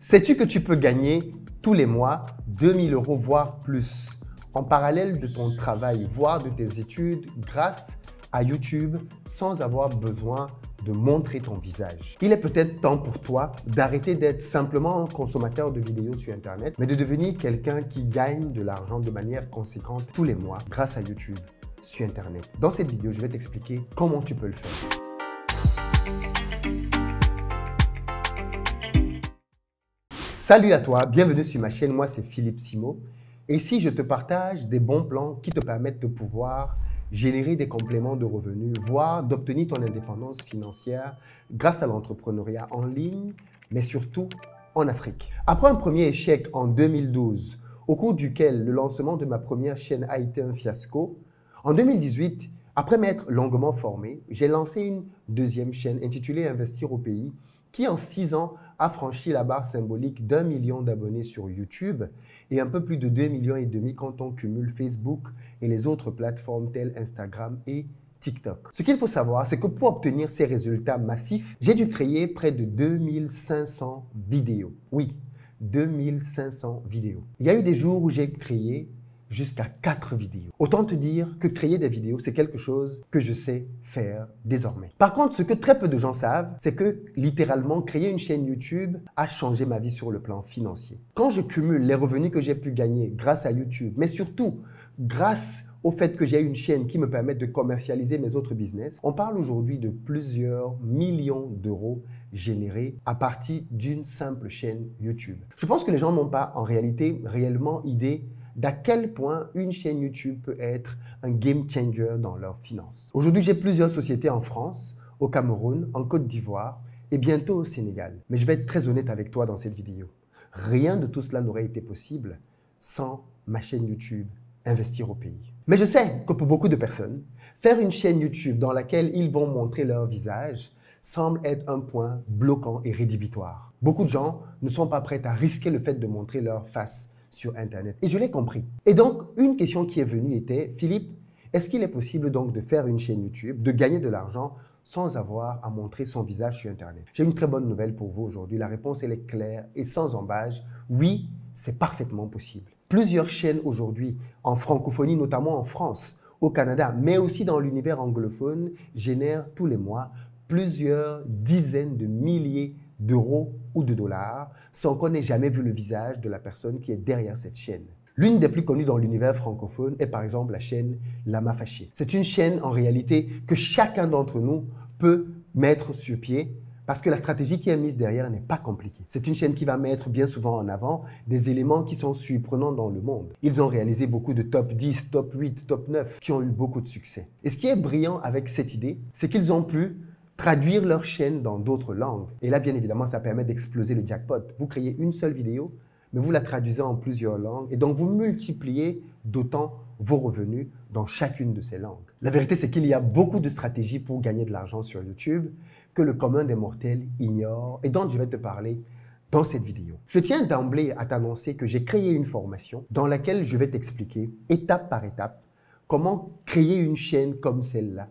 Sais-tu que tu peux gagner tous les mois 2000 €, voire plus, en parallèle de ton travail, voire de tes études, grâce à YouTube, sans avoir besoin de montrer ton visage? Il est peut-être temps pour toi d'arrêter d'être simplement un consommateur de vidéos sur Internet, mais de devenir quelqu'un qui gagne de l'argent de manière conséquente tous les mois grâce à YouTube sur Internet. Dans cette vidéo, je vais t'expliquer comment tu peux le faire. Salut à toi, bienvenue sur ma chaîne, moi c'est Philippe Simo. Et ici, je te partage des bons plans qui te permettent de pouvoir générer des compléments de revenus, voire d'obtenir ton indépendance financière grâce à l'entrepreneuriat en ligne, mais surtout en Afrique. Après un premier échec en 2012, au cours duquel le lancement de ma première chaîne a été un fiasco, en 2018, après m'être longuement formé, j'ai lancé une deuxième chaîne intitulée Investir au pays, qui en 6 ans a franchi la barre symbolique d'1 million d'abonnés sur YouTube et un peu plus de 2,5 millions quand on cumule Facebook et les autres plateformes telles Instagram et TikTok. Ce qu'il faut savoir, c'est que pour obtenir ces résultats massifs, j'ai dû créer près de 2500 vidéos. Oui, 2500 vidéos. Il y a eu des jours où j'ai créé jusqu'à 4 vidéos. Autant te dire que créer des vidéos, c'est quelque chose que je sais faire désormais. Par contre, ce que très peu de gens savent, c'est que littéralement, créer une chaîne YouTube a changé ma vie sur le plan financier. Quand je cumule les revenus que j'ai pu gagner grâce à YouTube, mais surtout grâce au fait que j'ai une chaîne qui me permet de commercialiser mes autres business, on parle aujourd'hui de plusieurs millions d'euros générés à partir d'une simple chaîne YouTube. Je pense que les gens n'ont pas en réalité réellement idée d'à quel point une chaîne YouTube peut être un game changer dans leurs finances. Aujourd'hui, j'ai plusieurs sociétés en France, au Cameroun, en Côte d'Ivoire et bientôt au Sénégal. Mais je vais être très honnête avec toi dans cette vidéo. Rien de tout cela n'aurait été possible sans ma chaîne YouTube Investir au pays. Mais je sais que pour beaucoup de personnes, faire une chaîne YouTube dans laquelle ils vont montrer leur visage semble être un point bloquant et rédhibitoire. Beaucoup de gens ne sont pas prêts à risquer le fait de montrer leur face sur Internet. Et je l'ai compris. Et donc, une question qui est venue était, Philippe, est-ce qu'il est possible donc de faire une chaîne YouTube, de gagner de l'argent sans avoir à montrer son visage sur Internet? J'ai une très bonne nouvelle pour vous aujourd'hui. La réponse, elle est claire et sans embâche. Oui, c'est parfaitement possible. Plusieurs chaînes aujourd'hui, en francophonie, notamment en France, au Canada, mais aussi dans l'univers anglophone, génèrent tous les mois plusieurs dizaines de milliers d'euros ou de dollars sans qu'on ait jamais vu le visage de la personne qui est derrière cette chaîne. L'une des plus connues dans l'univers francophone est par exemple la chaîne Lama Fâché. C'est une chaîne en réalité que chacun d'entre nous peut mettre sur pied parce que la stratégie qui est mise derrière n'est pas compliquée. C'est une chaîne qui va mettre bien souvent en avant des éléments qui sont surprenants dans le monde. Ils ont réalisé beaucoup de top 10, top 8, top 9 qui ont eu beaucoup de succès. Et ce qui est brillant avec cette idée, c'est qu'ils ont pu traduire leur chaîne dans d'autres langues. Et là, bien évidemment, ça permet d'exploser le jackpot. Vous créez une seule vidéo, mais vous la traduisez en plusieurs langues et donc vous multipliez d'autant vos revenus dans chacune de ces langues. La vérité, c'est qu'il y a beaucoup de stratégies pour gagner de l'argent sur YouTube que le commun des mortels ignore et dont je vais te parler dans cette vidéo. Je tiens d'emblée à t'annoncer que j'ai créé une formation dans laquelle je vais t'expliquer étape par étape comment créer une chaîne comme celle-là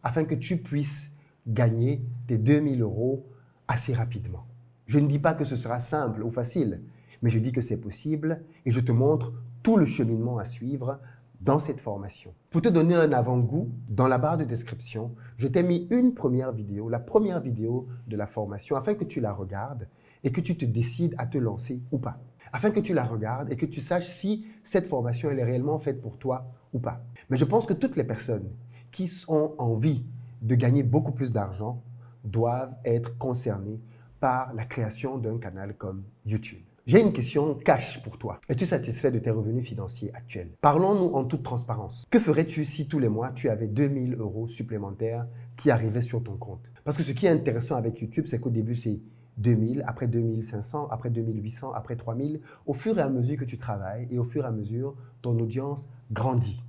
afin que tu puisses gagner tes 2000 € assez rapidement. Je ne dis pas que ce sera simple ou facile, mais je dis que c'est possible et je te montre tout le cheminement à suivre dans cette formation. Pour te donner un avant-goût, dans la barre de description, je t'ai mis une première vidéo, la première vidéo de la formation, afin que tu la regardes et que tu te décides à te lancer ou pas. Afin que tu la regardes et que tu saches si cette formation elle est réellement faite pour toi ou pas. Mais je pense que toutes les personnes qui ont envie de gagner beaucoup plus d'argent doivent être concernés par la création d'un canal comme YouTube. J'ai une question cash pour toi. Es-tu satisfait de tes revenus financiers actuels? Parlons-nous en toute transparence. Que ferais-tu si tous les mois, tu avais 2000 € supplémentaires qui arrivaient sur ton compte? Parce que ce qui est intéressant avec YouTube, c'est qu'au début, c'est 2000, après 2500, après 2800, après 3000. Au fur et à mesure que tu travailles et au fur et à mesure, ton audience grandit.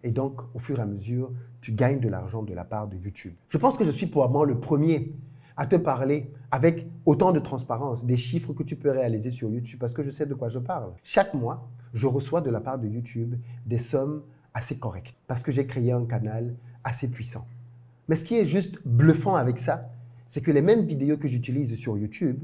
Et donc, au fur et à mesure, tu gagnes de l'argent de la part de YouTube. Je pense que je suis probablement le premier à te parler avec autant de transparence des chiffres que tu peux réaliser sur YouTube parce que je sais de quoi je parle. Chaque mois, je reçois de la part de YouTube des sommes assez correctes parce que j'ai créé un canal assez puissant. Mais ce qui est juste bluffant avec ça, c'est que les mêmes vidéos que j'utilise sur YouTube,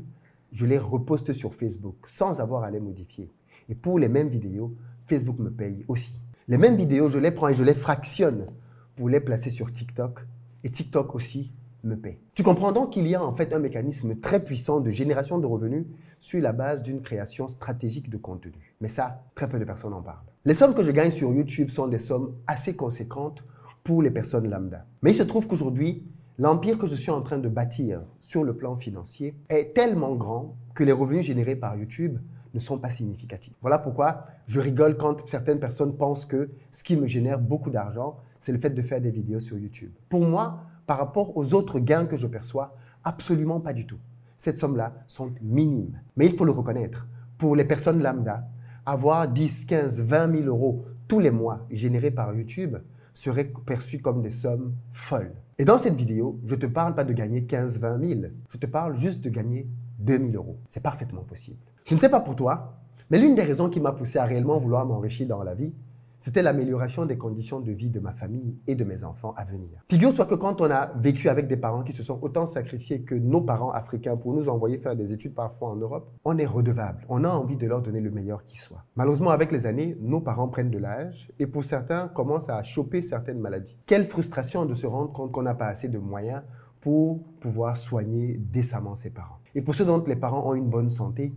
je les reposte sur Facebook sans avoir à les modifier. Et pour les mêmes vidéos, Facebook me paye aussi. Les mêmes vidéos, je les prends et je les fractionne pour les placer sur TikTok. Et TikTok aussi me paie. Tu comprends donc qu'il y a en fait un mécanisme très puissant de génération de revenus sur la base d'une création stratégique de contenu. Mais ça, très peu de personnes en parlent. Les sommes que je gagne sur YouTube sont des sommes assez conséquentes pour les personnes lambda. Mais il se trouve qu'aujourd'hui, l'empire que je suis en train de bâtir sur le plan financier est tellement grand que les revenus générés par YouTube ne sont pas significatifs. Voilà pourquoi je rigole quand certaines personnes pensent que ce qui me génère beaucoup d'argent, c'est le fait de faire des vidéos sur YouTube. Pour moi, par rapport aux autres gains que je perçois, absolument pas du tout. Ces sommes-là sont minimes. Mais il faut le reconnaître, pour les personnes lambda, avoir 10, 15, 20 000 euros tous les mois générés par YouTube serait perçu comme des sommes folles. Et dans cette vidéo, je ne te parle pas de gagner 15, 20 000. Je te parle juste de gagner 2 000 euros. C'est parfaitement possible. Je ne sais pas pour toi, mais l'une des raisons qui m'a poussé à réellement vouloir m'enrichir dans la vie, c'était l'amélioration des conditions de vie de ma famille et de mes enfants à venir. Figure-toi que quand on a vécu avec des parents qui se sont autant sacrifiés que nos parents africains pour nous envoyer faire des études parfois en Europe, on est redevable. On a envie de leur donner le meilleur qui soit. Malheureusement, avec les années, nos parents prennent de l'âge et pour certains, commencent à choper certaines maladies. Quelle frustration de se rendre compte qu'on n'a pas assez de moyens pour pouvoir soigner décemment ses parents. Et pour ceux dont les parents ont une bonne santé,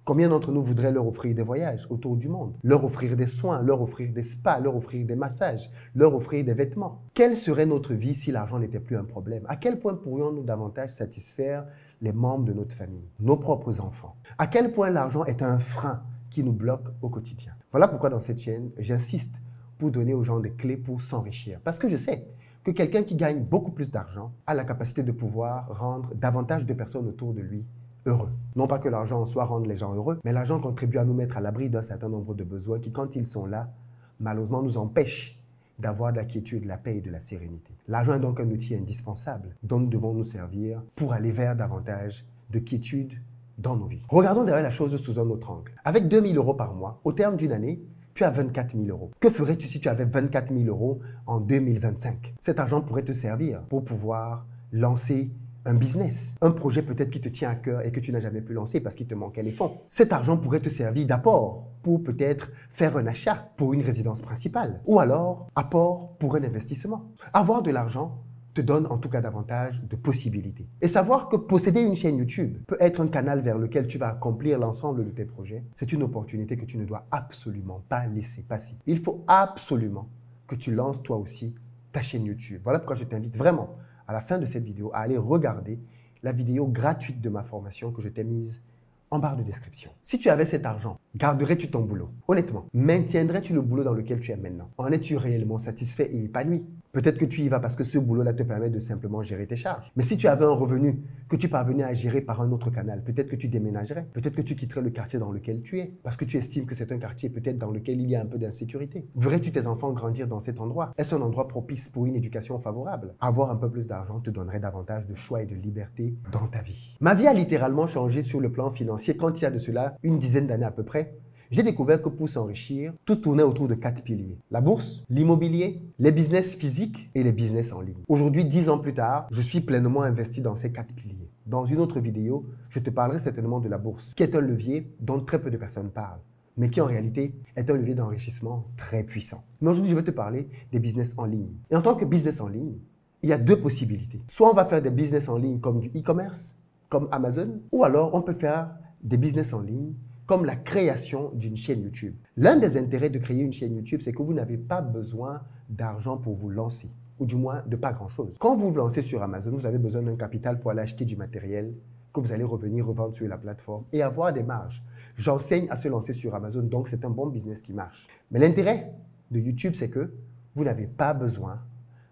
combien d'entre nous voudraient leur offrir des voyages autour du monde, leur offrir des soins, leur offrir des spas, leur offrir des massages, leur offrir des vêtements? Quelle serait notre vie si l'argent n'était plus un problème? À quel point pourrions-nous davantage satisfaire les membres de notre famille, nos propres enfants? À quel point l'argent est un frein qui nous bloque au quotidien? Voilà pourquoi dans cette chaîne, j'insiste pour donner aux gens des clés pour s'enrichir. Parce que je sais que quelqu'un qui gagne beaucoup plus d'argent a la capacité de pouvoir rendre davantage de personnes autour de lui heureux. Non pas que l'argent en soi rende les gens heureux, mais l'argent contribue à nous mettre à l'abri d'un certain nombre de besoins qui, quand ils sont là, malheureusement nous empêchent d'avoir de la quiétude, de la paix et de la sérénité. L'argent est donc un outil indispensable dont nous devons nous servir pour aller vers davantage de quiétude dans nos vies. Regardons d'ailleurs la chose sous un autre angle. Avec 2 000 euros par mois, au terme d'une année, tu as 24 000 euros. Que ferais-tu si tu avais 24 000 euros en 2025? Cet argent pourrait te servir pour pouvoir lancer un business, un projet peut-être qui te tient à cœur et que tu n'as jamais pu lancer parce qu'il te manquait les fonds. Cet argent pourrait te servir d'apport pour peut-être faire un achat pour une résidence principale ou alors apport pour un investissement. Avoir de l'argent te donne en tout cas davantage de possibilités. Et savoir que posséder une chaîne YouTube peut être un canal vers lequel tu vas accomplir l'ensemble de tes projets, c'est une opportunité que tu ne dois absolument pas laisser passer. Il faut absolument que tu lances toi aussi ta chaîne YouTube. Voilà pourquoi je t'invite vraiment à la fin de cette vidéo, à aller regarder la vidéo gratuite de ma formation que je t'ai mise en barre de description. Si tu avais cet argent, garderais-tu ton boulot? Honnêtement, maintiendrais-tu le boulot dans lequel tu es maintenant? En es-tu réellement satisfait et épanoui? Peut-être que tu y vas parce que ce boulot-là te permet de simplement gérer tes charges. Mais si tu avais un revenu que tu parvenais à gérer par un autre canal, peut-être que tu déménagerais, peut-être que tu quitterais le quartier dans lequel tu es, parce que tu estimes que c'est un quartier peut-être dans lequel il y a un peu d'insécurité. Verrais-tu tes enfants grandir dans cet endroit? Est-ce un endroit propice pour une éducation favorable? Avoir un peu plus d'argent te donnerait davantage de choix et de liberté dans ta vie. Ma vie a littéralement changé sur le plan financier quand il y a de cela une dizaine d'années à peu près. J'ai découvert que pour s'enrichir, tout tournait autour de 4 piliers. La bourse, l'immobilier, les business physiques et les business en ligne. Aujourd'hui, 10 ans plus tard, je suis pleinement investi dans ces 4 piliers. Dans une autre vidéo, je te parlerai certainement de la bourse, qui est un levier dont très peu de personnes parlent, mais qui en réalité est un levier d'enrichissement très puissant. Mais aujourd'hui, je vais te parler des business en ligne. Et en tant que business en ligne, il y a 2 possibilités. Soit on va faire des business en ligne comme du e-commerce, comme Amazon, ou alors on peut faire des business en ligne comme la création d'une chaîne YouTube. L'un des intérêts de créer une chaîne YouTube, c'est que vous n'avez pas besoin d'argent pour vous lancer, ou du moins de pas grand-chose. Quand vous vous lancez sur Amazon, vous avez besoin d'un capital pour aller acheter du matériel que vous allez revenir revendre sur la plateforme et avoir des marges. J'enseigne à se lancer sur Amazon, donc c'est un bon business qui marche. Mais l'intérêt de YouTube, c'est que vous n'avez pas besoin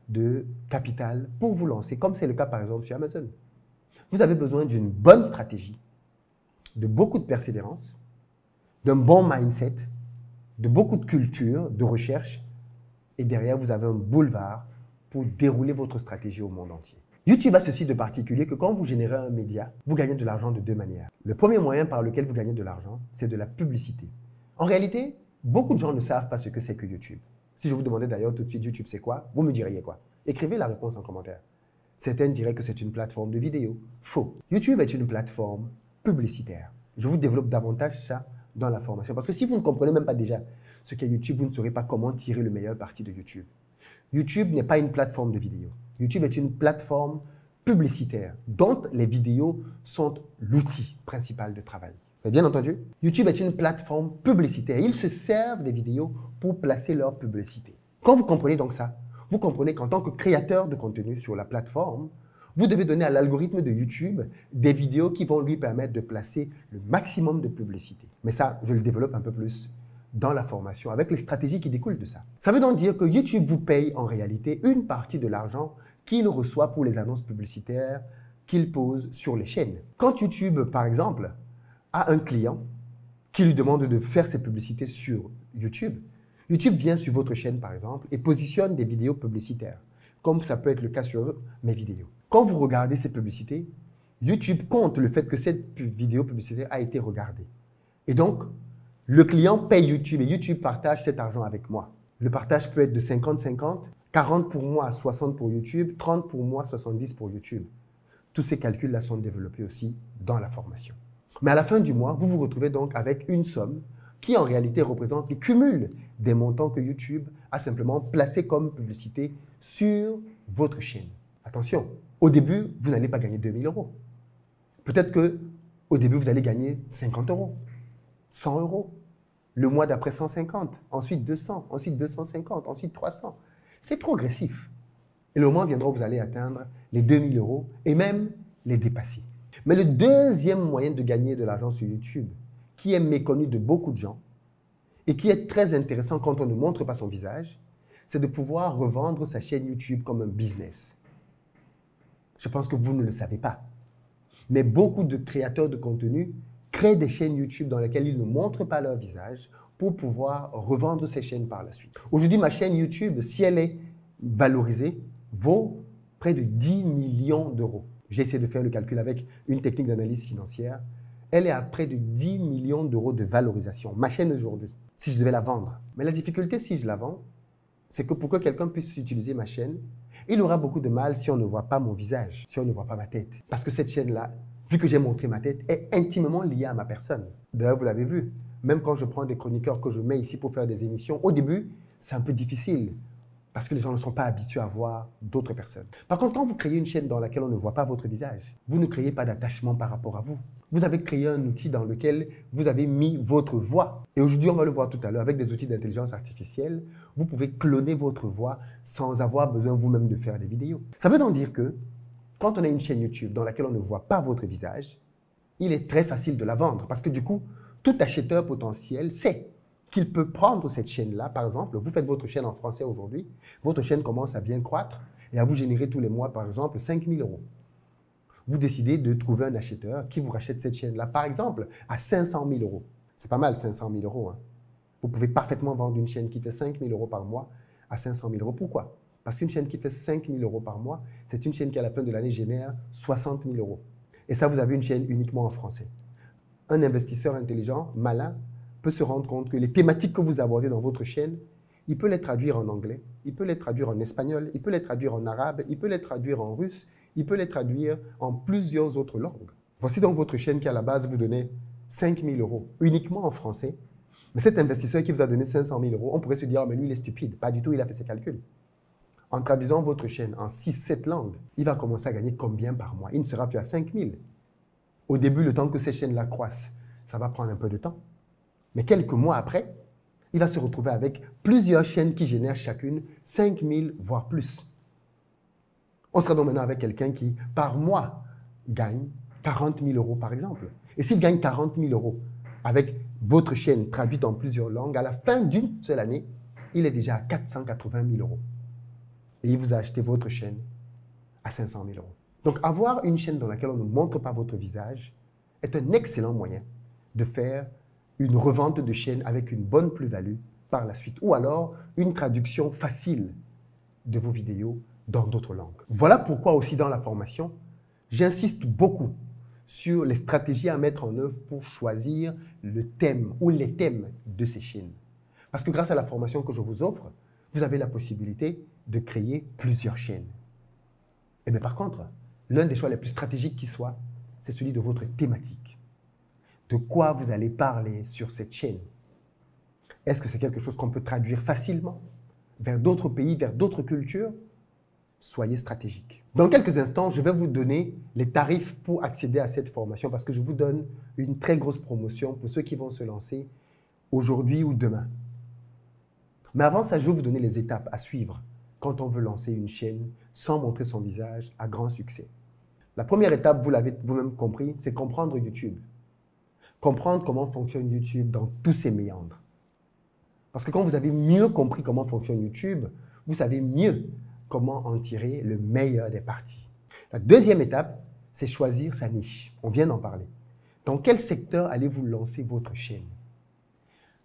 de capital pour vous lancer, comme c'est le cas par exemple sur Amazon. Vous avez besoin d'une bonne stratégie, de beaucoup de persévérance, d'un bon mindset, de beaucoup de culture, de recherche, et derrière, vous avez un boulevard pour dérouler votre stratégie au monde entier. YouTube a ceci de particulier que quand vous générez un média, vous gagnez de l'argent de 2 manières. Le premier moyen par lequel vous gagnez de l'argent, c'est de la publicité. En réalité, beaucoup de gens ne savent pas ce que c'est que YouTube. Si je vous demandais d'ailleurs tout de suite YouTube c'est quoi, vous me diriez quoi? Écrivez la réponse en commentaire. Certains diraient que c'est une plateforme de vidéo. Faux. YouTube est une plateforme publicitaire. Je vous développe davantage ça dans la formation. Parce que si vous ne comprenez même pas déjà ce qu'est YouTube, vous ne saurez pas comment tirer le meilleur parti de YouTube. YouTube n'est pas une plateforme de vidéo. YouTube est une plateforme publicitaire dont les vidéos sont l'outil principal de travail. Vous avez bien entendu? YouTube est une plateforme publicitaire. Ils se servent des vidéos pour placer leur publicité. Quand vous comprenez donc ça, vous comprenez qu'en tant que créateur de contenu sur la plateforme, vous devez donner à l'algorithme de YouTube des vidéos qui vont lui permettre de placer le maximum de publicité. Mais ça, je le développe un peu plus dans la formation avec les stratégies qui découlent de ça. Ça veut donc dire que YouTube vous paye en réalité une partie de l'argent qu'il reçoit pour les annonces publicitaires qu'il pose sur les chaînes. Quand YouTube, par exemple, a un client qui lui demande de faire ses publicités sur YouTube, YouTube vient sur votre chaîne, par exemple, et positionne des vidéos publicitaires, comme ça peut être le cas sur mes vidéos. Quand vous regardez ces publicités, YouTube compte le fait que cette vidéo publicitaire a été regardée. Et donc, le client paye YouTube et YouTube partage cet argent avec moi. Le partage peut être de 50-50, 40 pour moi, 60 pour YouTube, 30 pour moi, 70 pour YouTube. Tous ces calculs-là sont développés aussi dans la formation. Mais à la fin du mois, vous vous retrouvez donc avec une somme qui en réalité représente le cumul des montants que YouTube a simplement placés comme publicité sur votre chaîne. Attention, au début, vous n'allez pas gagner 2000 euros. Peut-être qu'au début, vous allez gagner 50 euros, 100 euros. Le mois d'après, 150, ensuite 200, ensuite 250, ensuite 300. C'est progressif. Et le moment viendra où vous allez atteindre les 2000 euros et même les dépasser. Mais le deuxième moyen de gagner de l'argent sur YouTube, qui est méconnu de beaucoup de gens et qui est très intéressant quand on ne montre pas son visage, c'est de pouvoir revendre sa chaîne YouTube comme un business. Je pense que vous ne le savez pas. Mais beaucoup de créateurs de contenu créent des chaînes YouTube dans lesquelles ils ne montrent pas leur visage pour pouvoir revendre ces chaînes par la suite. Aujourd'hui, ma chaîne YouTube, si elle est valorisée, vaut près de 10 millions d'euros. J'ai essayé de faire le calcul avec une technique d'analyse financière. Elle est à près de 10 millions d'euros de valorisation. Ma chaîne aujourd'hui, si je devais la vendre. Mais la difficulté, si je la vends, c'est que pour que quelqu'un puisse utiliser ma chaîne, il aura beaucoup de mal si on ne voit pas mon visage, si on ne voit pas ma tête. Parce que cette chaîne-là, vu que j'ai montré ma tête, est intimement liée à ma personne. D'ailleurs, vous l'avez vu, même quand je prends des chroniqueurs que je mets ici pour faire des émissions, au début, c'est un peu difficile parce que les gens ne sont pas habitués à voir d'autres personnes. Par contre, quand vous créez une chaîne dans laquelle on ne voit pas votre visage, vous ne créez pas d'attachement par rapport à vous. Vous avez créé un outil dans lequel vous avez mis votre voix. Et aujourd'hui, on va le voir tout à l'heure, avec des outils d'intelligence artificielle, vous pouvez cloner votre voix sans avoir besoin vous-même de faire des vidéos. Ça veut donc dire que quand on a une chaîne YouTube dans laquelle on ne voit pas votre visage, il est très facile de la vendre parce que du coup, tout acheteur potentiel sait qu'il peut prendre cette chaîne-là. Par exemple, vous faites votre chaîne en français aujourd'hui, votre chaîne commence à bien croître et à vous générer tous les mois, par exemple, 5 000 euros. Vous décidez de trouver un acheteur qui vous rachète cette chaîne-là, par exemple, à 500 000 euros. C'est pas mal, 500 000 euros. Hein. Vous pouvez parfaitement vendre une chaîne qui fait 5 000 euros par mois à 500 000 euros. Pourquoi? Parce qu'une chaîne qui fait 5 000 euros par mois, c'est une chaîne qui, à la fin de l'année, génère 60 000 euros. Et ça, vous avez une chaîne uniquement en français. Un investisseur intelligent, malin, peut se rendre compte que les thématiques que vous abordez dans votre chaîne, il peut les traduire en anglais, il peut les traduire en espagnol, il peut les traduire en arabe, il peut les traduire en russe, il peut les traduire en plusieurs autres langues. Voici donc votre chaîne qui, à la base, vous donnait 5 000 euros, uniquement en français. Mais cet investisseur qui vous a donné 500 000 euros, on pourrait se dire, oh, mais lui, il est stupide. Pas du tout, il a fait ses calculs. En traduisant votre chaîne en 6-7 langues, il va commencer à gagner combien par mois? Il ne sera plus à 5 000. Au début, le temps que ces chaînes-là croissent, ça va prendre un peu de temps. Mais quelques mois après, il va se retrouver avec plusieurs chaînes qui génèrent chacune 5 000, voire plus. On sera donc maintenant avec quelqu'un qui, par mois, gagne 40 000 euros, par exemple. Et s'il gagne 40 000 euros avec votre chaîne traduite en plusieurs langues, à la fin d'une seule année, il est déjà à 480 000 euros. Et il vous a acheté votre chaîne à 500 000 euros. Donc, avoir une chaîne dans laquelle on ne montre pas votre visage est un excellent moyen de faire une revente de chaîne avec une bonne plus-value par la suite. Ou alors, une traduction facile de vos vidéos dans d'autres langues. Voilà pourquoi aussi dans la formation, j'insiste beaucoup sur les stratégies à mettre en œuvre pour choisir le thème ou les thèmes de ces chaînes. Parce que grâce à la formation que je vous offre, vous avez la possibilité de créer plusieurs chaînes. Et bien par contre, l'un des choix les plus stratégiques qui soit, c'est celui de votre thématique. De quoi vous allez parler sur cette chaîne? Est-ce que c'est quelque chose qu'on peut traduire facilement vers d'autres pays, vers d'autres cultures? Soyez stratégique. Dans quelques instants, je vais vous donner les tarifs pour accéder à cette formation parce que je vous donne une très grosse promotion pour ceux qui vont se lancer aujourd'hui ou demain. Mais avant ça, je vais vous donner les étapes à suivre quand on veut lancer une chaîne sans montrer son visage à grand succès. La première étape, vous l'avez vous-même compris, c'est comprendre YouTube. Comprendre comment fonctionne YouTube dans tous ses méandres. Parce que quand vous avez mieux compris comment fonctionne YouTube, vous savez mieux comment en tirer le meilleur des parties. La deuxième étape, c'est choisir sa niche. On vient d'en parler. Dans quel secteur allez-vous lancer votre chaîne?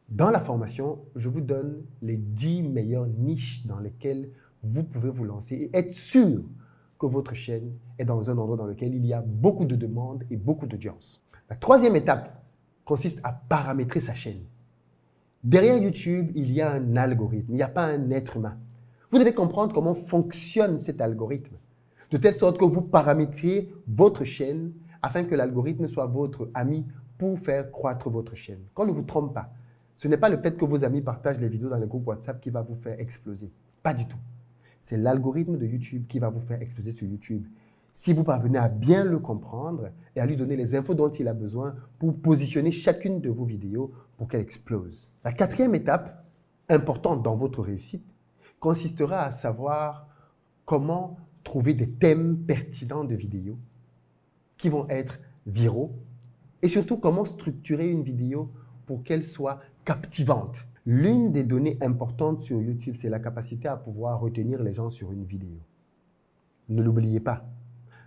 Dans la formation, je vous donne les 10 meilleures niches dans lesquelles vous pouvez vous lancer et être sûr que votre chaîne est dans un endroit dans lequel il y a beaucoup de demandes et beaucoup d'audience. La troisième étape consiste à paramétrer sa chaîne. Derrière YouTube, il y a un algorithme, il n'y a pas un être humain. Vous devez comprendre comment fonctionne cet algorithme, de telle sorte que vous paramétriez votre chaîne afin que l'algorithme soit votre ami pour faire croître votre chaîne. Qu'on ne vous trompe pas, ce n'est pas le fait que vos amis partagent les vidéos dans le groupe WhatsApp qui va vous faire exploser. Pas du tout. C'est l'algorithme de YouTube qui va vous faire exploser sur YouTube. Si vous parvenez à bien le comprendre et à lui donner les infos dont il a besoin pour positionner chacune de vos vidéos pour qu'elle explose. La quatrième étape, importante dans votre réussite, consistera à savoir comment trouver des thèmes pertinents de vidéos qui vont être viraux et surtout comment structurer une vidéo pour qu'elle soit captivante. L'une des données importantes sur YouTube, c'est la capacité à pouvoir retenir les gens sur une vidéo. Ne l'oubliez pas.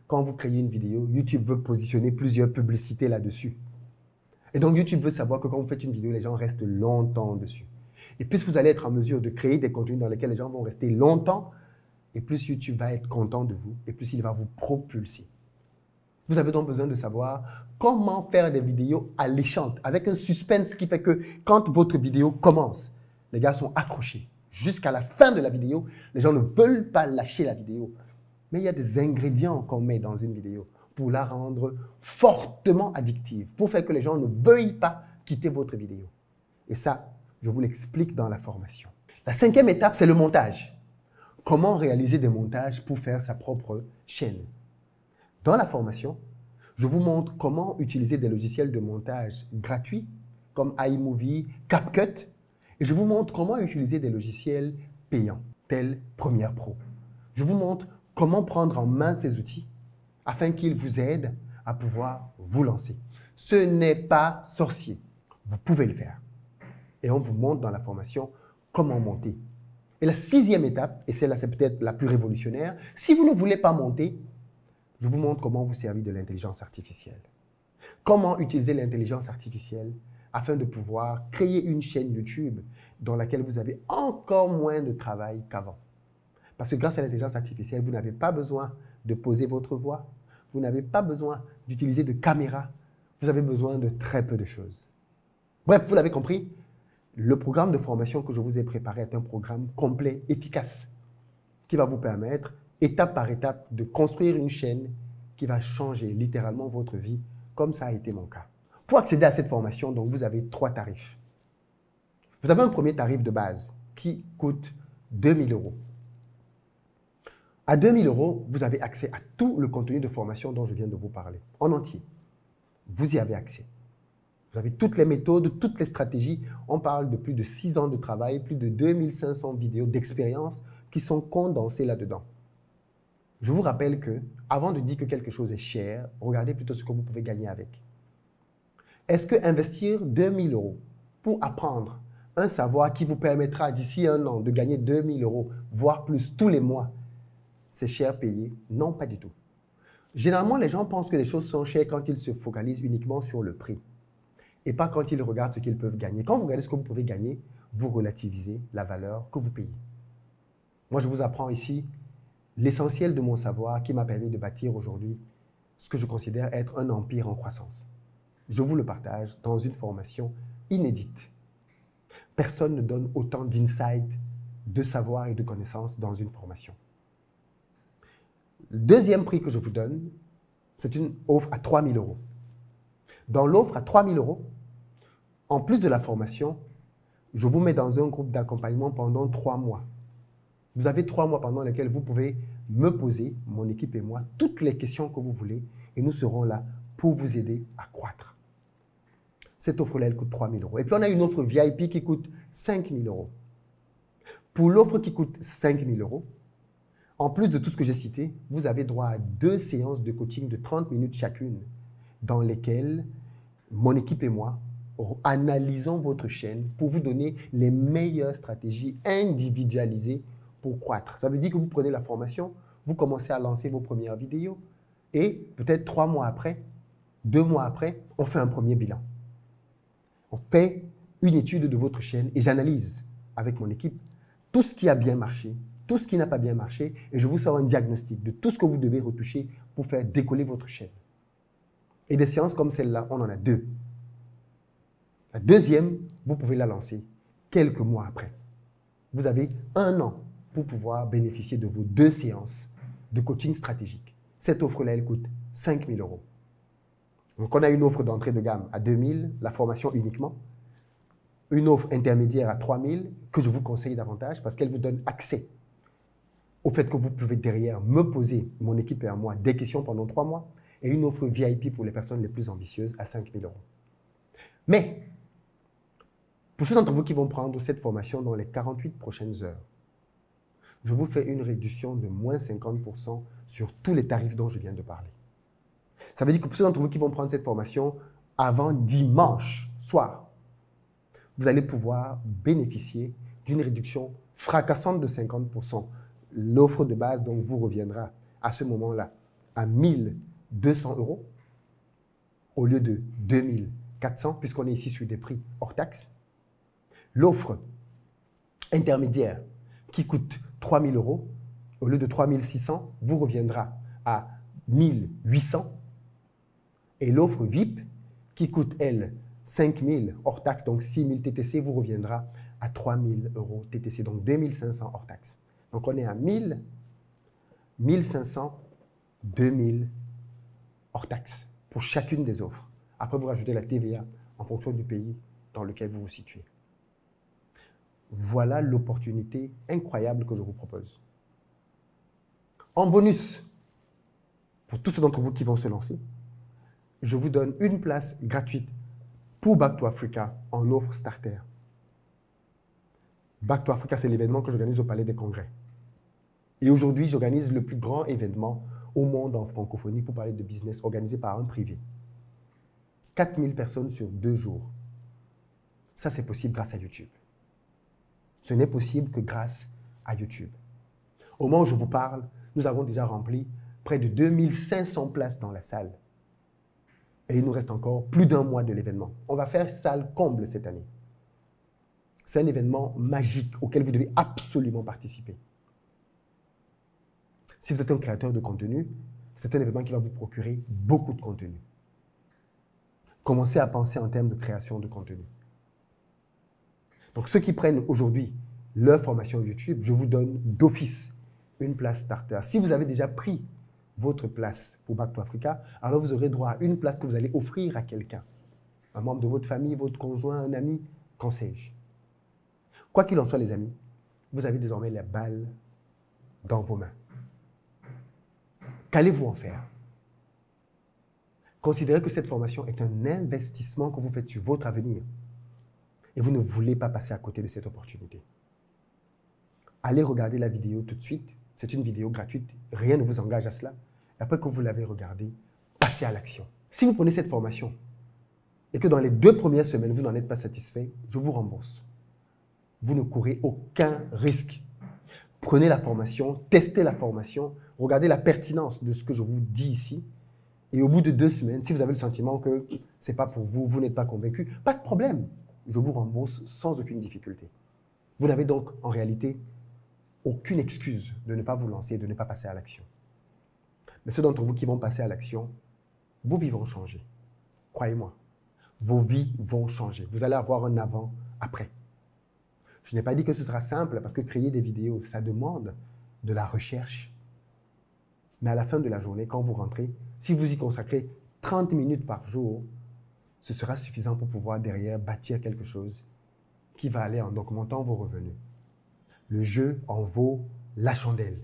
Quand vous créez une vidéo, YouTube veut positionner plusieurs publicités là-dessus. Et donc YouTube veut savoir que quand vous faites une vidéo, les gens restent longtemps dessus. Et plus vous allez être en mesure de créer des contenus dans lesquels les gens vont rester longtemps, et plus YouTube va être content de vous, et plus il va vous propulser. Vous avez donc besoin de savoir comment faire des vidéos alléchantes, avec un suspense qui fait que quand votre vidéo commence, les gars sont accrochés. Jusqu'à la fin de la vidéo, les gens ne veulent pas lâcher la vidéo. Mais il y a des ingrédients qu'on met dans une vidéo pour la rendre fortement addictive, pour faire que les gens ne veuillent pas quitter votre vidéo. Et ça, je vous l'explique dans la formation. La cinquième étape, c'est le montage. Comment réaliser des montages pour faire sa propre chaîne? Dans la formation, je vous montre comment utiliser des logiciels de montage gratuits comme iMovie, CapCut, et je vous montre comment utiliser des logiciels payants tels Premiere Pro. Je vous montre comment prendre en main ces outils afin qu'ils vous aident à pouvoir vous lancer. Ce n'est pas sorcier. Vous pouvez le faire. Et on vous montre dans la formation comment monter. Et la sixième étape, et celle-là c'est peut-être la plus révolutionnaire, si vous ne voulez pas monter, je vous montre comment vous servir de l'intelligence artificielle. Comment utiliser l'intelligence artificielle afin de pouvoir créer une chaîne YouTube dans laquelle vous avez encore moins de travail qu'avant. Parce que grâce à l'intelligence artificielle, vous n'avez pas besoin de poser votre voix, vous n'avez pas besoin d'utiliser de caméra, vous avez besoin de très peu de choses. Bref, vous l'avez compris, le programme de formation que je vous ai préparé est un programme complet, efficace, qui va vous permettre, étape par étape, de construire une chaîne qui va changer littéralement votre vie, comme ça a été mon cas. Pour accéder à cette formation, donc, vous avez 3 tarifs. Vous avez un premier tarif de base qui coûte 2 000 €. À 2 000 €, vous avez accès à tout le contenu de formation dont je viens de vous parler, en entier. Vous y avez accès. Vous avez toutes les méthodes, toutes les stratégies. On parle de plus de 6 ans de travail, plus de 2500 vidéos d'expérience qui sont condensées là-dedans. Je vous rappelle que, avant de dire que quelque chose est cher, regardez plutôt ce que vous pouvez gagner avec. Est-ce que investir 2 000 € pour apprendre un savoir qui vous permettra d'ici 1 an de gagner 2 000 €, voire plus tous les mois, c'est cher payé? Non, pas du tout. Généralement, les gens pensent que les choses sont chères quand ils se focalisent uniquement sur le prix et pas quand ils regardent ce qu'ils peuvent gagner. Quand vous regardez ce que vous pouvez gagner, vous relativisez la valeur que vous payez. Moi, je vous apprends ici l'essentiel de mon savoir qui m'a permis de bâtir aujourd'hui ce que je considère être un empire en croissance. Je vous le partage dans une formation inédite. Personne ne donne autant d'insights, de savoir et de connaissances dans une formation. Le deuxième prix que je vous donne, c'est une offre à 3 000 €. Dans l'offre à 3 000 euros, en plus de la formation, je vous mets dans un groupe d'accompagnement pendant 3 mois. Vous avez 3 mois pendant lesquels vous pouvez me poser, mon équipe et moi, toutes les questions que vous voulez et nous serons là pour vous aider à croître. Cette offre-là, elle coûte 3 000 euros. Et puis, on a une offre VIP qui coûte 5 000 euros. Pour l'offre qui coûte 5 000 euros, en plus de tout ce que j'ai cité, vous avez droit à 2 séances de coaching de 30 minutes chacune dans lesquelles mon équipe et moi analysons votre chaîne pour vous donner les meilleures stratégies individualisées pour croître. Ça veut dire que vous prenez la formation, vous commencez à lancer vos premières vidéos et peut-être 3 mois après, 2 mois après, on fait un premier bilan. On fait une étude de votre chaîne et j'analyse avec mon équipe tout ce qui a bien marché, tout ce qui n'a pas bien marché et je vous sors un diagnostic de tout ce que vous devez retoucher pour faire décoller votre chaîne. Et des séances comme celle-là, on en a 2. La deuxième, vous pouvez la lancer quelques mois après. Vous avez 1 an pour pouvoir bénéficier de vos 2 séances de coaching stratégique. Cette offre-là, elle coûte 5 000 euros. Donc, on a une offre d'entrée de gamme à 2 000, la formation uniquement. Une offre intermédiaire à 3 000 que je vous conseille davantage parce qu'elle vous donne accès au fait que vous pouvez derrière me poser, mon équipe et à moi, des questions pendant 3 mois. Et une offre VIP pour les personnes les plus ambitieuses à 5 000 euros. Mais, pour ceux d'entre vous qui vont prendre cette formation dans les 48 prochaines heures, je vous fais une réduction de moins 50% sur tous les tarifs dont je viens de parler. Ça veut dire que pour ceux d'entre vous qui vont prendre cette formation avant dimanche soir, vous allez pouvoir bénéficier d'une réduction fracassante de 50%. L'offre de base donc vous reviendra à ce moment-là à 1 200 euros au lieu de 2 400 puisqu'on est ici sur des prix hors taxe. L'offre intermédiaire qui coûte 3 000 euros, au lieu de 3 600, vous reviendra à 1 800. Et l'offre VIP qui coûte, elle, 5 000 hors taxe, donc 6 000 TTC, vous reviendra à 3 000 euros TTC, donc 2 500 hors taxe. Donc on est à 1 000, 1 500, 2 000 hors taxe pour chacune des offres. Après, vous rajoutez la TVA en fonction du pays dans lequel vous vous situez. Voilà l'opportunité incroyable que je vous propose. En bonus, pour tous ceux d'entre vous qui vont se lancer, je vous donne une place gratuite pour Back to Africa en offre starter. Back to Africa, c'est l'événement que j'organise au Palais des Congrès. Et aujourd'hui, j'organise le plus grand événement au monde en francophonie pour parler de business organisé par un privé. 4 000 personnes sur 2 jours. Ça, c'est possible grâce à YouTube. Ce n'est possible que grâce à YouTube. Au moment où je vous parle, nous avons déjà rempli près de 2 500 places dans la salle. Et il nous reste encore plus d'1 mois de l'événement. On va faire salle comble cette année. C'est un événement magique auquel vous devez absolument participer. Si vous êtes un créateur de contenu, c'est un événement qui va vous procurer beaucoup de contenu. Commencez à penser en termes de création de contenu. Donc, ceux qui prennent aujourd'hui leur formation YouTube, je vous donne d'office une place starter. Si vous avez déjà pris votre place pour Back to Africa, alors vous aurez droit à une place que vous allez offrir à quelqu'un. Un membre de votre famille, votre conjoint, un ami, qu'en sais-je. Quoi qu'il en soit, les amis, vous avez désormais la balle dans vos mains. Qu'allez-vous en faire? Considérez que cette formation est un investissement que vous faites sur votre avenir. Et vous ne voulez pas passer à côté de cette opportunité. Allez regarder la vidéo tout de suite. C'est une vidéo gratuite. Rien ne vous engage à cela. Et après que vous l'avez regardée, passez à l'action. Si vous prenez cette formation et que dans les 2 premières semaines, vous n'en êtes pas satisfait, je vous rembourse. Vous ne courez aucun risque. Prenez la formation, testez la formation, regardez la pertinence de ce que je vous dis ici. Et au bout de 2 semaines, si vous avez le sentiment que ce n'est pas pour vous, vous n'êtes pas convaincu, pas de problème. Je vous rembourse sans aucune difficulté. Vous n'avez donc en réalité aucune excuse de ne pas vous lancer et de ne pas passer à l'action. Mais ceux d'entre vous qui vont passer à l'action, vos vies vont changer. Croyez-moi, vos vies vont changer. Vous allez avoir un avant-après. Je n'ai pas dit que ce sera simple parce que créer des vidéos, ça demande de la recherche. Mais à la fin de la journée, quand vous rentrez, si vous y consacrez 30 minutes par jour, ce sera suffisant pour pouvoir derrière bâtir quelque chose qui va aller en augmentant vos revenus. Le jeu en vaut la chandelle.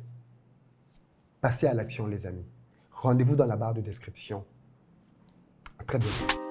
Passez à l'action, les amis. Rendez-vous dans la barre de description. À très bientôt.